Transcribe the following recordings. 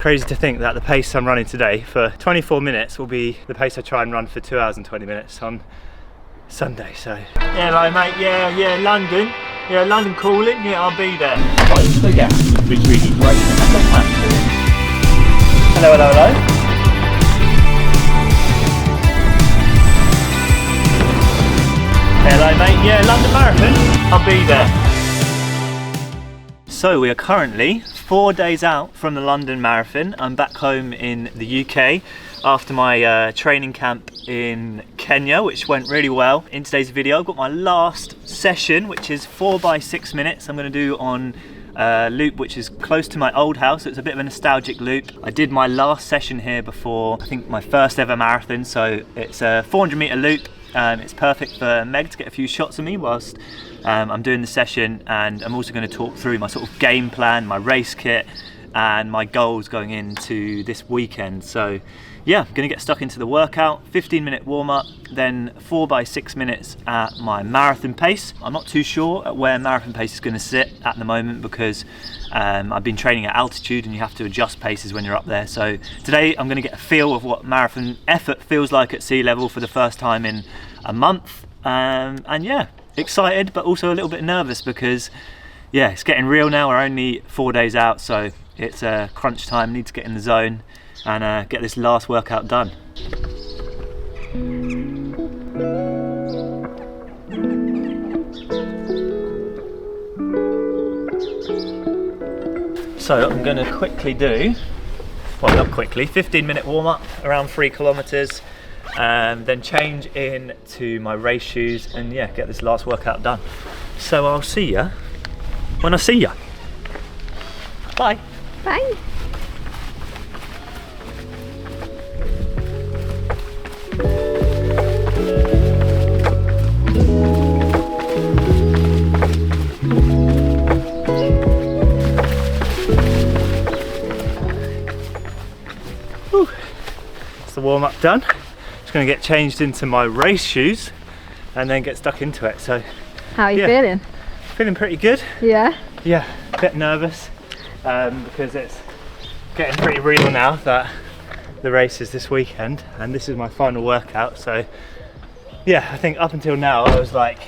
Crazy to think that the pace I'm running today for 24 minutes will be the pace I try and run for 2 hours and 20 minutes on Sunday, so. Yeah, hello mate, yeah, London. Yeah, London calling, yeah, I'll be there. Close the gap between racing and the platform. Hello, hello, hello. Hello mate, yeah, London Marathon, I'll be there. So we are currently 4 days out from the London Marathon. I'm back home in the UK after my training camp in Kenya, which went really well. In today's video I've got my last session, which is 4 by 6 minutes. I'm going to do on a loop which is close to my old house. It's a bit of a nostalgic loop. I did my last session here before I think my first ever marathon, so it's a 400 meter loop. It's perfect for Meg to get a few shots of me whilst I'm doing the session, and I'm also going to talk through my sort of game plan, my race kit and my goals going into this weekend. So yeah, I'm going to get stuck into the workout. 15-minute warm-up, then 4 by 6 minutes at my marathon pace. I'm not too sure at where marathon pace is going to sit at the moment because I've been training at altitude and you have to adjust paces when you're up there. So today I'm going to get a feel of what marathon effort feels like at sea level for the first time in a month. And yeah, excited but also a little bit nervous because yeah, it's getting real now. We're only 4 days out, so it's crunch time. Need to get in the zone and get this last workout done. So I'm going to quickly do, well not quickly, 15-minute warm-up, around 3 kilometers, and then change into my race shoes and yeah, get this last workout done. So I'll see ya when I see ya. Bye. Bye. It's the warm-up done. Just going to get changed into my race shoes and then get stuck into it. So how are you feeling? Feeling pretty good. Yeah? Yeah, a bit nervous because it's getting pretty real now that the race is this weekend and this is my final workout. So yeah, I think up until now I was like,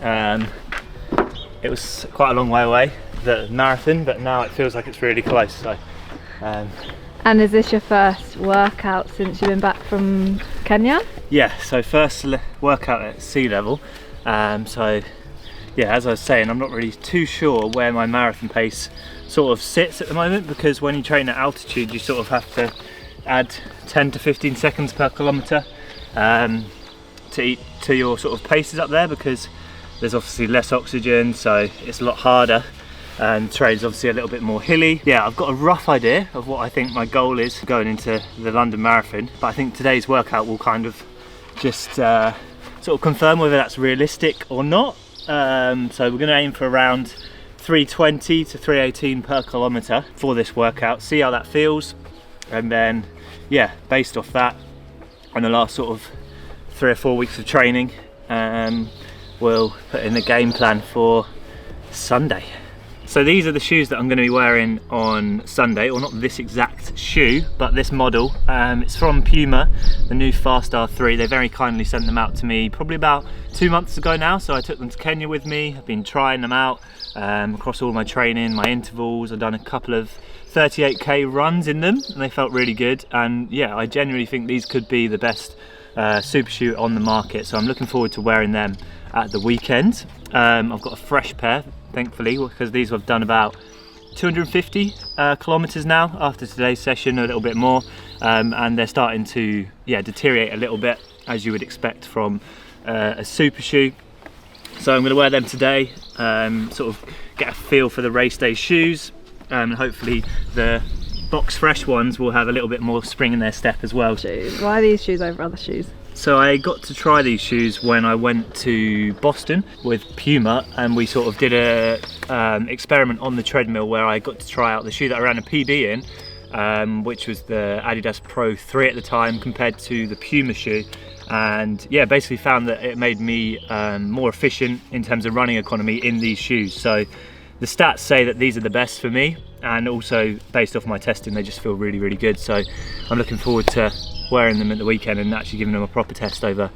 it was quite a long way away, the marathon, but now it feels like it's really close. So. And is this your first workout since you've been back from Kenya? Yeah, so first workout at sea level. So yeah, as I was saying, I'm not really too sure where my marathon pace sort of sits at the moment because when you train at altitude you sort of have to add 10 to 15 seconds per kilometre to your sort of paces up there because there's obviously less oxygen, so it's a lot harder. And terrain's obviously a little bit more hilly. Yeah, I've got a rough idea of what I think my goal is going into the London Marathon, but I think today's workout will kind of just sort of confirm whether that's realistic or not. So we're going to aim for around 320 to 318 per kilometre for this workout, see how that feels, and then yeah, based off that and the last sort of 3 or 4 weeks of training, we'll put in the game plan for Sunday. So these are the shoes that I'm going to be wearing on Sunday, or not this exact shoe, but this model. It's from Puma, the new Fast R3. They very kindly sent them out to me probably about 2 months ago now, so I took them to Kenya with me. I've been trying them out across all my training, my intervals. I've done a couple of 38k runs in them and they felt really good, and yeah, I genuinely think these could be the best super shoe on the market, so I'm looking forward to wearing them at the weekend. I've got a fresh pair, thankfully, because these I've done about 250 kilometers now after today's session, a little bit more, and they're starting to deteriorate a little bit, as you would expect from a super shoe. So I'm going to wear them today, sort of get a feel for the race day shoes, and hopefully the Box Fresh ones will have a little bit more spring in their step as well. Why are these shoes over other shoes? So I got to try these shoes when I went to Boston with Puma, and we sort of did a experiment on the treadmill where I got to try out the shoe that I ran a PB in, which was the Adidas Pro 3 at the time compared to the Puma shoe, and yeah, basically found that it made me more efficient in terms of running economy in these shoes. So the stats say that these are the best for me, and also based off my testing they just feel really, really good. So I'm looking forward to wearing them at the weekend and actually giving them a proper test over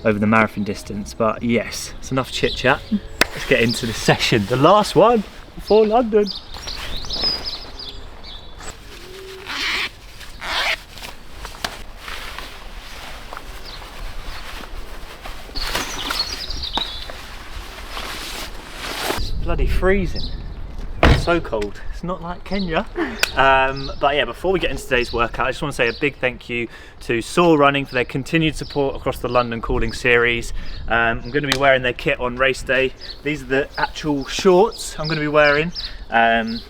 the marathon distance. But yes, it's enough chit chat. Let's get into the session, the last one before London. It's bloody freezing. It's so cold. It's not like Kenya. But yeah, before we get into today's workout, I just want to say a big thank you to Soar Running for their continued support across the London Calling series. I'm going to be wearing their kit on race day. These are the actual shorts I'm going to be wearing. And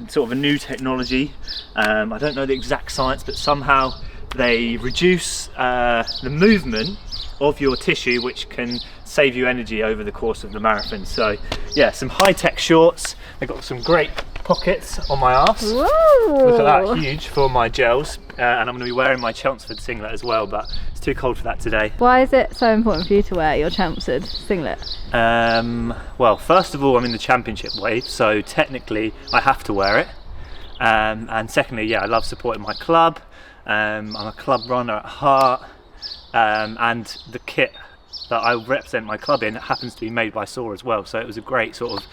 sort of a new technology. I don't know the exact science, but somehow they reduce the movement of your tissue, which can save you energy over the course of the marathon. So yeah, some high-tech shorts. They've got some great pockets on my arse. Whoa. Look at that, huge for my gels. And I'm going to be wearing my Chelmsford singlet as well, but it's too cold for that today. Why is it so important for you to wear your Chelmsford singlet? Well, first of all, I'm in the championship wave, so technically I have to wear it. And secondly, yeah, I love supporting my club. I'm a club runner at heart, and the kit that I represent my club in happens to be made by Soar as well, so it was a great sort of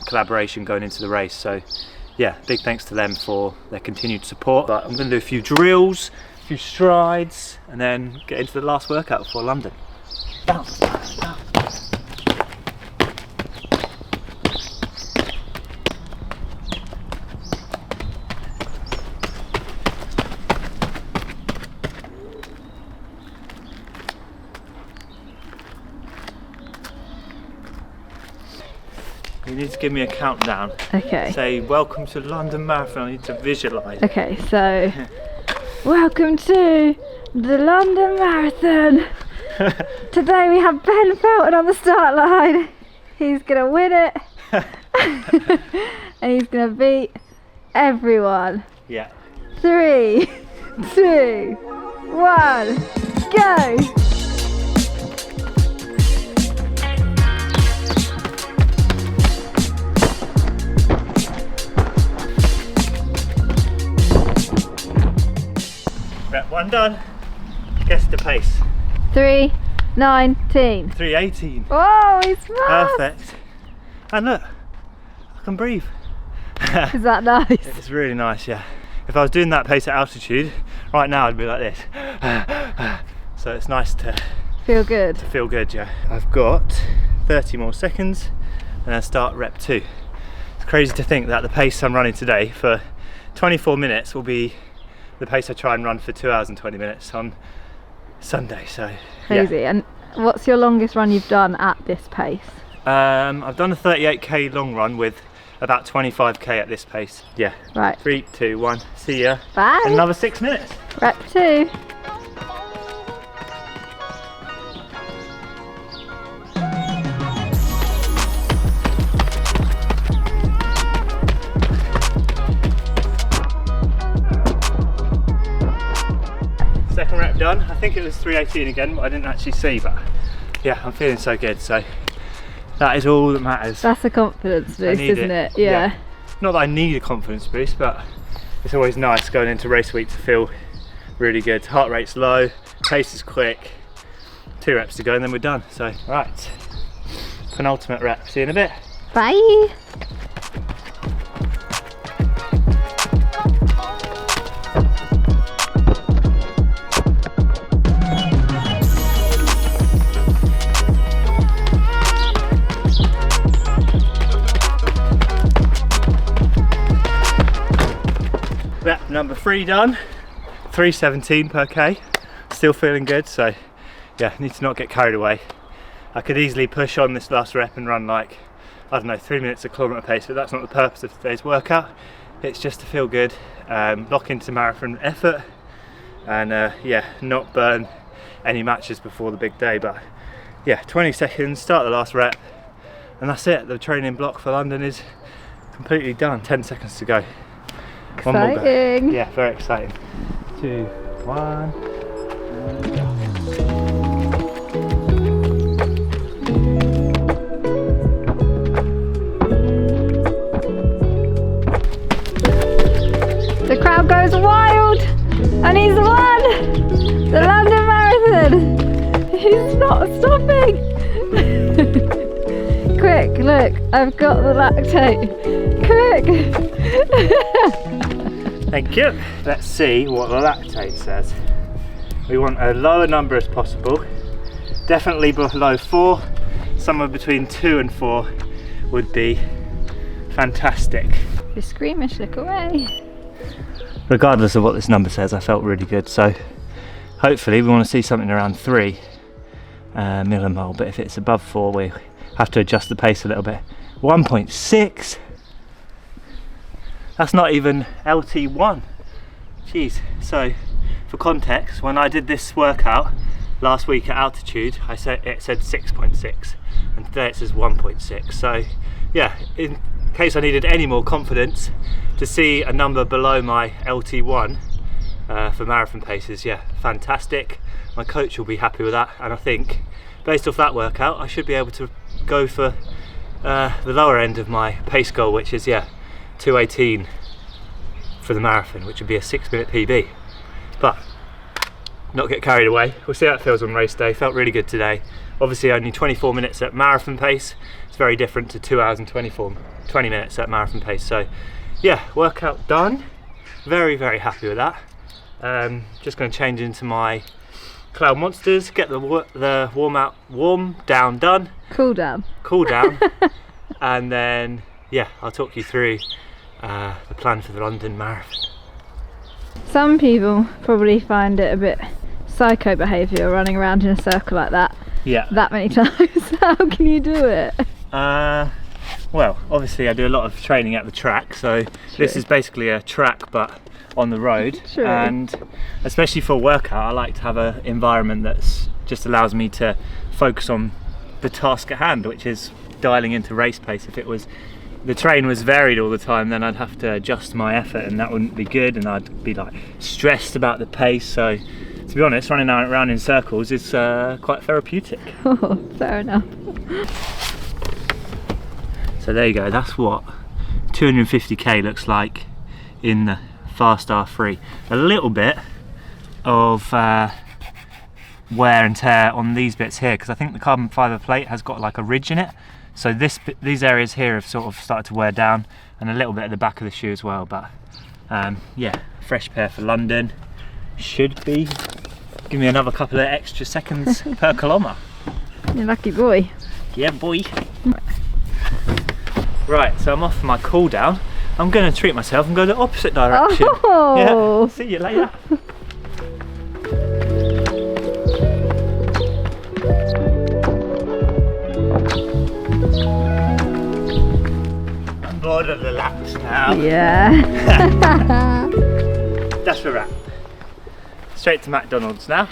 collaboration going into the race. So yeah, big thanks to them for their continued support. But I'm going to do a few drills, a few strides, and then get into the last workout before London. Bounce, bounce, bounce. You need to give me a countdown. Okay. Say, welcome to London Marathon. I need to visualise. Okay, so welcome to the London Marathon. Today we have Ben Felton on the start line. He's gonna win it. And he's gonna beat everyone. Yeah. 3, 2, 1, go! Rep 1 done. Guess the pace. 3:19. 3:18. Oh, he's fast! Perfect. And look, I can breathe. Is that nice? It's really nice, yeah. If I was doing that pace at altitude, right now I'd be like this. So it's nice to Feel good. feel good, yeah. I've got 30 more seconds and then start rep 2. It's crazy to think that the pace I'm running today for 24 minutes will be the pace I try and run for 2 hours and 20 minutes on Sunday, so Crazy. yeah. And what's your longest run you've done at this pace? I've done a 38k long run with about 25k at this pace. Yeah. Right. 3, 2, 1. See ya. Bye. In another 6 minutes. Rep 2. Second rep done. I think it was 3:18 again, but I didn't actually see. But yeah, I'm feeling so good. So that is all that matters. That's a confidence boost, need isn't it, it? Yeah. Not that I need a confidence boost, but it's always nice going into race week to feel really good. Heart rate's low, pace is quick. 2 reps to go and then we're done. So right, penultimate rep. See you in a bit. Bye. Rep number 3 done. 3:17 per k. Still feeling good, so yeah, need to not get carried away. I could easily push on this last rep and run like, I don't know, 3 minutes a kilometre pace, but that's not the purpose of today's workout. It's just to feel good, lock into marathon effort, and yeah, not burn any matches before the big day. But yeah, 20 seconds, start the last rep, and that's it. The training block for London is completely done. 10 seconds to go. One more go. Exciting. Yeah, very exciting. 2, 1, and go. Crowd goes wild, and he's won the London Marathon. He's not stopping. Quick, look, I've got the lactate. Quick. Thank you. Let's see what the lactate says. We want a lower number as possible. Definitely below 4. Somewhere between 2 and 4 would be fantastic. If you're squeamish, look away. Regardless of what this number says, I felt really good. So hopefully we want to see something around 3 millimole. But if it's above 4, we have to adjust the pace a little bit. 1.6. That's not even LT1. Jeez. So for context, when I did this workout last week at altitude, it said 6.6, and today it says 1.6. So yeah, in case I needed any more confidence to see a number below my LT1 for marathon paces, yeah, fantastic. My coach will be happy with that, and I think based off that workout I should be able to go for the lower end of my pace goal, which is 2:18 for the marathon, which would be a 6-minute PB. But not get carried away. We'll see how it feels on race day. Felt really good today. Obviously only 24 minutes at marathon pace. It's very different to 2 hours and 20 minutes at marathon pace. So yeah, workout done. Very, very happy with that. Just going to change into my Cloud Monsters, get the warm down done. Cool down. And then yeah, I'll talk you through the plan for the London Marathon. Some people probably find it a bit psycho behaviour running around in a circle like that. Yeah. That many times. How can you do it? Well, obviously I do a lot of training at the track, so this is basically a track but on the road. True. And especially for a workout, I like to have an environment that's just allows me to focus on the task at hand, which is dialing into race pace. If the train was varied all the time, then I'd have to adjust my effort, and that wouldn't be good, and I'd be like stressed about the pace. So to be honest, running around in circles is quite therapeutic. Oh, fair enough. So there you go, that's what 250k looks like in the Fast R3. A little bit of wear and tear on these bits here, because I think the carbon fibre plate has got like a ridge in it. So these areas here have sort of started to wear down, and a little bit at the back of the shoe as well. But yeah, fresh pair for London. Should be give me another couple of extra seconds per kilometre. You're lucky boy. Yeah, boy. Right, so I'm off for my cool down. I'm going to treat myself and go the opposite direction. Oh. Yeah, see you later. I'm bored of the laps now. Yeah. That's a wrap. Straight to McDonald's now.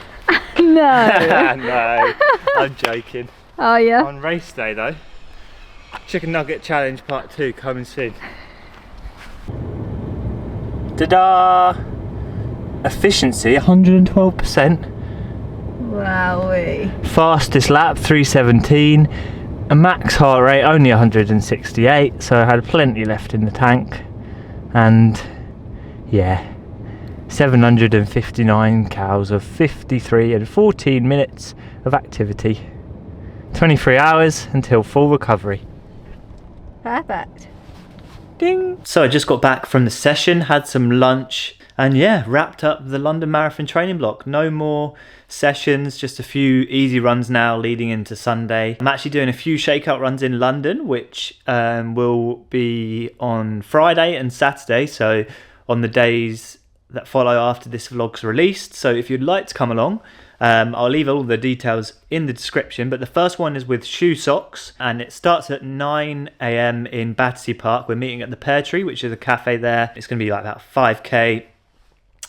No. No, I'm joking. Oh yeah. On race day though, Chicken Nugget Challenge Part 2 coming soon. Ta-da! Efficiency 112%. Wowee. Fastest lap 3:17. A max heart rate only 168, so I had plenty left in the tank. And yeah, 759 cows of 53 and 14 minutes of activity. 23 hours until full recovery. Perfect. Ding! So I just got back from the session, had some lunch, and yeah, wrapped up the London Marathon training block. No more sessions, just a few easy runs now leading into Sunday. I'm actually doing a few shakeout runs in London, which will be on Friday and Saturday, so on the days that follow after this vlog's released. So if you'd like to come along, I'll leave all the details in the description, but the first one is with Shoe Socks, and it starts at 9 AM in Battersea Park. We're meeting at the Pear Tree, which is a cafe there. It's going to be like about 5k,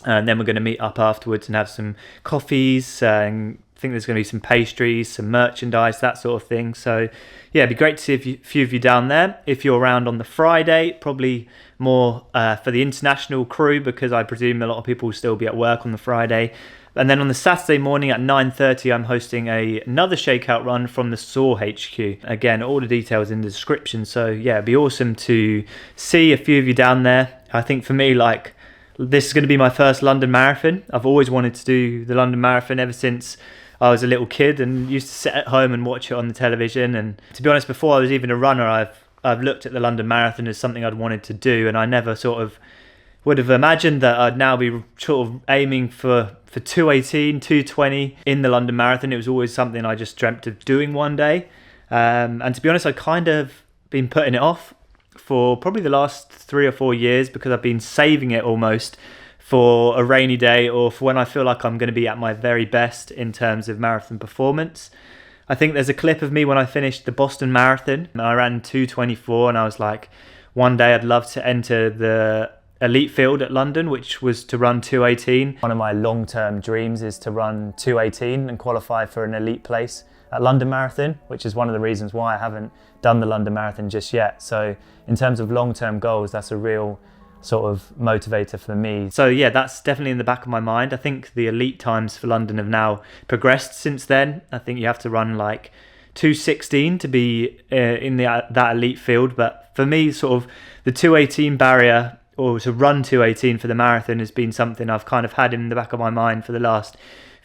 and then we're going to meet up afterwards and have some coffees, and I think there's going to be some pastries, some merchandise, that sort of thing. So yeah, it'd be great to see a few of you down there. If you're around on the Friday, probably more for the international crew, because I presume a lot of people will still be at work on the Friday. And then on the Saturday morning at 9:30, I'm hosting another shakeout run from the Soar HQ. Again, all the details in the description. So yeah, it'd be awesome to see a few of you down there. I think for me, like this is going to be my first London Marathon. I've always wanted to do the London Marathon ever since I was a little kid and used to sit at home and watch it on the television. And to be honest, before I was even a runner, I've looked at the London Marathon as something I'd wanted to do, and I never sort of would have imagined that I'd now be sort of aiming for 2:18, 2:20 in the London Marathon. It was always something I just dreamt of doing one day. And to be honest, I kind of been putting it off for probably the last 3 or 4 years because I've been saving it almost for a rainy day or for when I feel like I'm going to be at my very best in terms of marathon performance. I think there's a clip of me when I finished the Boston Marathon. I ran 2:24 and I was like, one day I'd love to enter the elite field at London, which was to run 2:18. One of my long-term dreams is to run 2:18 and qualify for an elite place at London Marathon, which is one of the reasons why I haven't done the London Marathon just yet. So in terms of long-term goals, that's a real sort of motivator for me. So yeah, that's definitely in the back of my mind. I think the elite times for London have now progressed since then. I think you have to run like 2:16 to be in that elite field. But for me, sort of the 2:18 barrier, or to run 2:18 for the marathon, has been something I've kind of had in the back of my mind for the last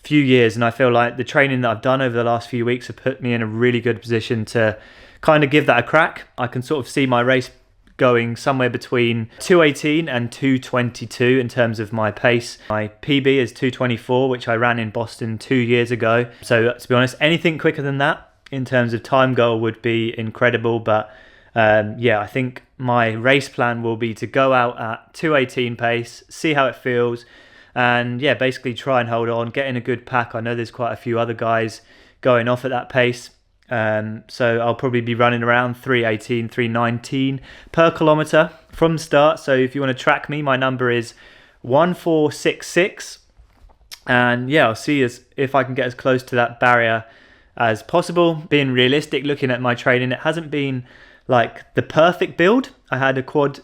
few years. And I feel like the training that I've done over the last few weeks have put me in a really good position to kind of give that a crack. I can sort of see my race going somewhere between 2:18 and 2:22 in terms of my pace. My PB is 2:24, which I ran in Boston 2 years ago. So to be honest, anything quicker than that in terms of time goal would be incredible. But yeah, I think my race plan will be to go out at 2:18 pace, see how it feels, and yeah, basically try and hold on, get in a good pack. I know there's quite a few other guys going off at that pace. So I'll probably be running around 3:18, 3:19 per kilometre from start. So if you want to track me, my number is 1466. And yeah, I'll see if I can get as close to that barrier as possible. Being realistic, looking at my training, it hasn't been like the perfect build. I had a quad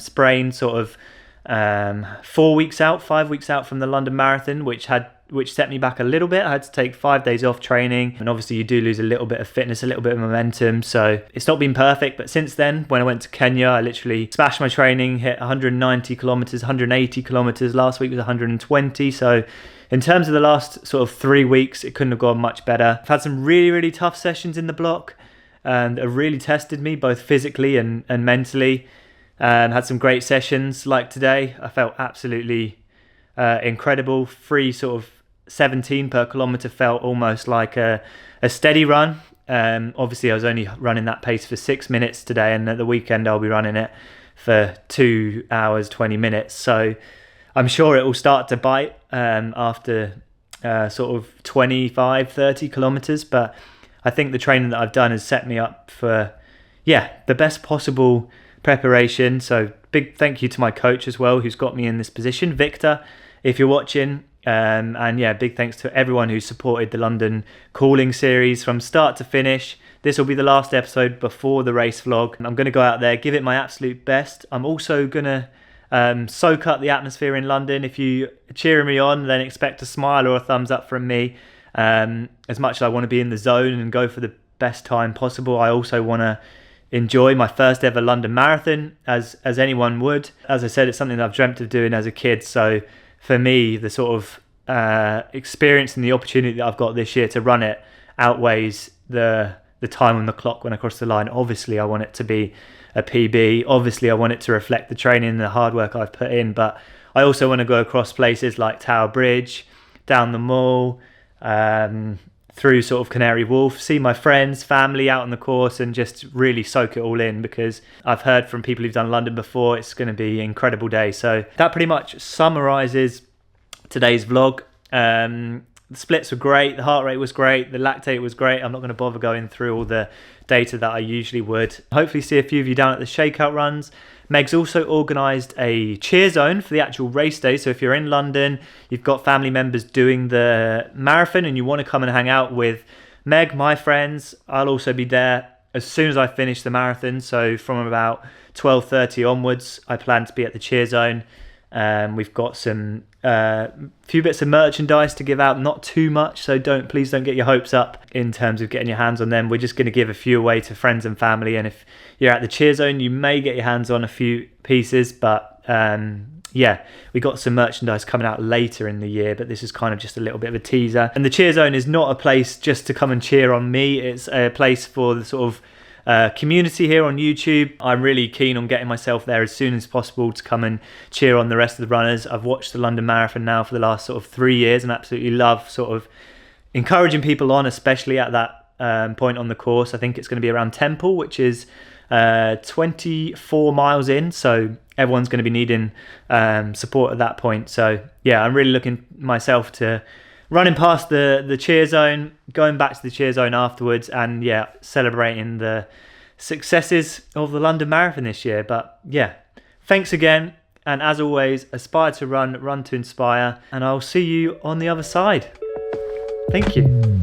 sprain sort of 5 weeks out from the London Marathon, which set me back a little bit. I had to take 5 days off training, and obviously you do lose a little bit of fitness, a little bit of momentum, so it's not been perfect. But since then, when I went to Kenya, I literally smashed my training, hit 190 kilometers, 180 kilometers. Last week was 120. So in terms of the last sort of 3 weeks, it couldn't have gone much better. I've had some really, really tough sessions in the block that have really tested me both physically and mentally. Had some great sessions like today. I felt absolutely incredible. 3:17 per kilometre felt almost like a steady run. Obviously I was only running that pace for 6 minutes today, and at the weekend I'll be running it for 2 hours 20 minutes. So I'm sure it will start to bite after sort of 25-30 kilometres, but I think the training that I've done has set me up for the best possible preparation. So big thank you to my coach as well, who's got me in this position, Victor, if you're watching. And yeah, big thanks to everyone who supported the London Calling series from start to finish. This will be the last episode before the race vlog. I'm going to go out there, give it my absolute best. I'm also going to soak up the atmosphere in London. If you cheering me on, then expect a smile or a thumbs up from me. As much as I want to be in the zone and go for the best time possible, I also want to enjoy my first ever London Marathon as anyone would. As I said, it's something that I've dreamt of doing as a kid, so for me the sort of experience and the opportunity that I've got this year to run it outweighs the time on the clock when I cross the line. Obviously I want it to be a PB, obviously I want it to reflect the training and the hard work I've put in, but I also want to go across places like Tower Bridge, down the Mall, through sort of Canary Wharf, see my friends, family out on the course, and just really soak it all in, because I've heard from people who've done London before, it's going to be an incredible day. So that pretty much summarises today's vlog. The splits were great, the heart rate was great, the lactate was great. I'm not going to bother going through all the data that I usually would. Hopefully see a few of you down at the shakeout runs. Meg's also organised a cheer zone for the actual race day. So if you're in London, you've got family members doing the marathon and you want to come and hang out with Meg, my friends, I'll also be there as soon as I finish the marathon. So from about 12:30 onwards, I plan to be at the cheer zone. We've got some few bits of merchandise to give out, not too much, so please don't get your hopes up in terms of getting your hands on them. We're just going to give a few away to friends and family, and if you're at the cheer zone, you may get your hands on a few pieces, but yeah, we got some merchandise coming out later in the year, but this is kind of just a little bit of a teaser. And the Cheer Zone is not a place just to come and cheer on me. It's a place for the sort of community here on YouTube. I'm really keen on getting myself there as soon as possible to come and cheer on the rest of the runners. I've watched the London Marathon now for the last sort of 3 years and absolutely love sort of encouraging people on, especially at that point on the course. I think it's going to be around Temple, which is 24 miles in, so everyone's going to be needing support at that point. So yeah, I'm really looking myself to running past the Cheer Zone, going back to the Cheer Zone afterwards, and yeah, celebrating the successes of the London Marathon this year. But yeah, thanks again, and as always, aspire to run, run to inspire, and I'll see you on the other side. Thank you.